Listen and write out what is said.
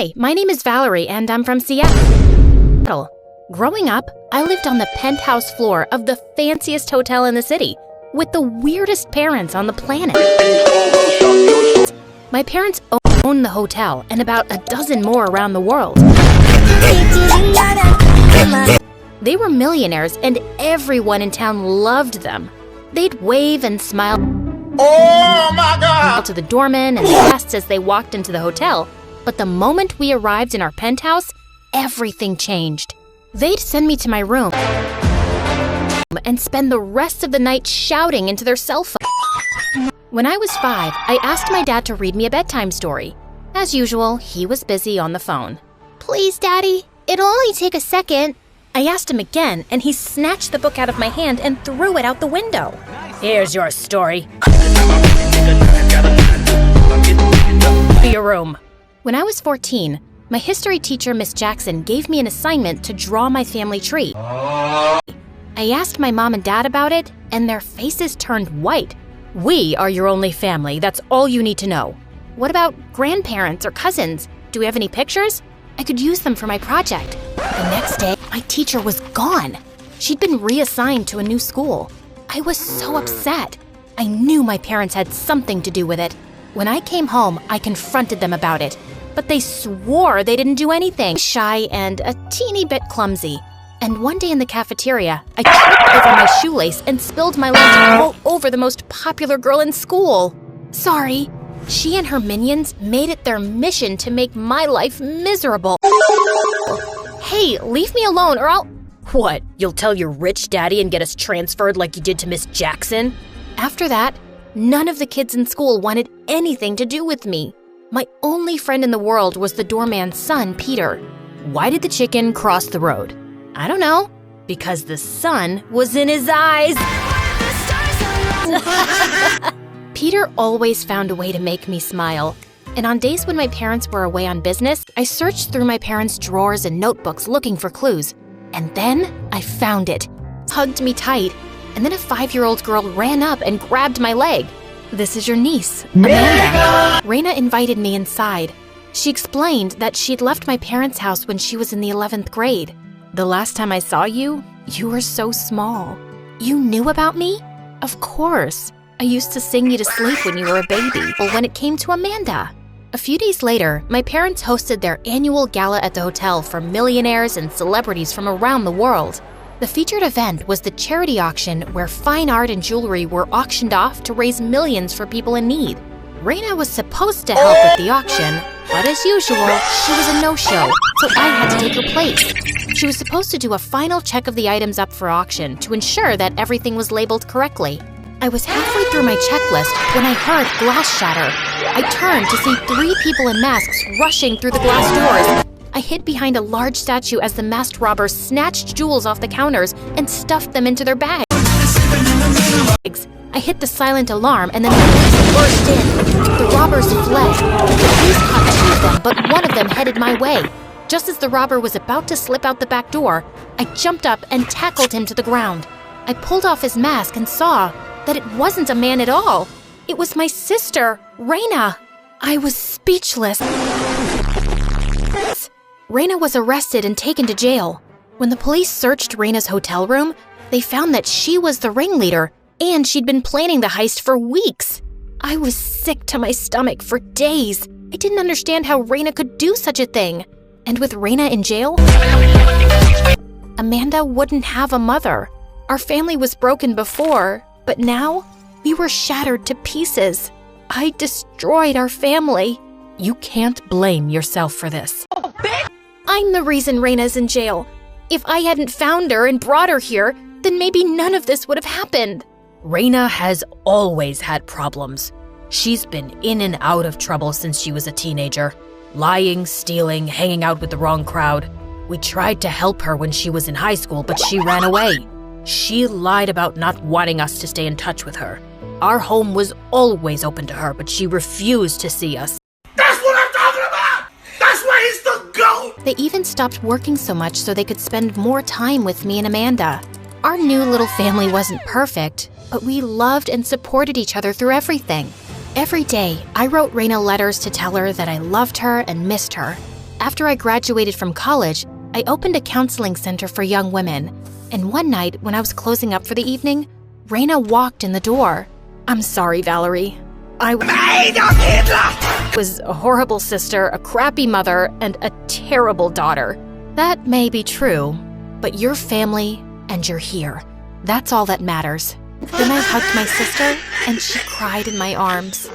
Hi, my name is Valerie and I'm from Seattle. Growing up, I lived on the penthouse floor of the fanciest hotel in the city with the weirdest parents on the planet. My parents own the hotel and about a dozen more around the world. They were millionaires and everyone in town loved them. They'd wave and smile to the doorman and the guests as they walked into the hotel. But the moment we arrived in our penthouse, everything changed. They'd send me to my room and spend the rest of the night shouting into their cell phone. When I was 5, I asked my dad to read me a bedtime story. As usual, he was busy on the phone. "Please, Daddy, it'll only take a second." I asked him again, and he snatched the book out of my hand and threw it out the window. "Here's your story. To your room." When I was 14, my history teacher, Miss Jackson, gave me an assignment to draw my family tree. I asked my mom and dad about it, and their faces turned white. "We are your only family. That's all you need to know." "What about grandparents or cousins? Do we have any pictures?" I could use them for my project. The next day, my teacher was gone. She'd been reassigned to a new school. I was so upset. I knew my parents had something to do with it. When I came home, I confronted them about it, but they swore they didn't do anything. Shy and a teeny bit clumsy. And one day in the cafeteria, I tripped over my shoelace and spilled my lunch all over the most popular girl in school. Sorry. She and her minions made it their mission to make my life miserable. "Hey, leave me alone or I'll..." "What, you'll tell your rich daddy and get us transferred like you did to Miss Jackson?" After that, none of the kids in school wanted anything to do with me. My only friend in the world was the doorman's son, Peter. Why did the chicken cross the road? I don't know. Because the sun was in his eyes. Peter always found a way to make me smile. And on days when my parents were away on business, I searched through my parents' drawers and notebooks looking for clues. And then I found it. Hugged me tight. And then a 5-year-old girl ran up and grabbed my leg. "This is your niece, Amanda." Raina invited me inside. She explained that she'd left my parents' house when she was in the 11th grade. "The last time I saw you, you were so small." "You knew about me?" "Of course. I used to sing you to sleep when you were a baby." But when it came to Amanda. A few days later, my parents hosted their annual gala at the hotel for millionaires and celebrities from around the world. The featured event was the charity auction where fine art and jewelry were auctioned off to raise millions for people in need. Raina was supposed to help with the auction, but as usual, she was a no-show, so I had to take her place. She was supposed to do a final check of the items up for auction to ensure that everything was labeled correctly. I was halfway through my checklist when I heard glass shatter. I turned to see 3 people in masks rushing through the glass doors. I hid behind a large statue as the masked robbers snatched jewels off the counters and stuffed them into their bags. I hit the silent alarm and then the police burst in. The robbers fled. The police caught 2 of them, but one of them headed my way. Just as the robber was about to slip out the back door, I jumped up and tackled him to the ground. I pulled off his mask and saw that it wasn't a man at all. It was my sister, Raina. I was speechless. Raina was arrested and taken to jail. When the police searched Raina's hotel room, they found that she was the ringleader and she'd been planning the heist for weeks. I was sick to my stomach for days. I didn't understand how Raina could do such a thing. And with Raina in jail, Amanda wouldn't have a mother. Our family was broken before, but now we were shattered to pieces. I destroyed our family. You can't blame yourself for this. I'm the reason Raina's in jail. If I hadn't found her and brought her here, then maybe none of this would have happened. Raina has always had problems. She's been in and out of trouble since she was a teenager. Lying, stealing, hanging out with the wrong crowd. We tried to help her when she was in high school, but she ran away. She lied about not wanting us to stay in touch with her. Our home was always open to her, but she refused to see us. That's what I'm talking about! That's why he's the GOAT! They even stopped working so much so they could spend more time with me and Amanda. Our new little family wasn't perfect, but we loved and supported each other through everything. Every day, I wrote Raina letters to tell her that I loved her and missed her. After I graduated from college, I opened a counseling center for young women. And one night, when I was closing up for the evening, Raina walked in the door. I'm sorry, Valerie. I was a horrible sister, a crappy mother, and a terrible daughter. That may be true, but you're family and you're here. That's all that matters. Then I hugged my sister, and she cried in my arms.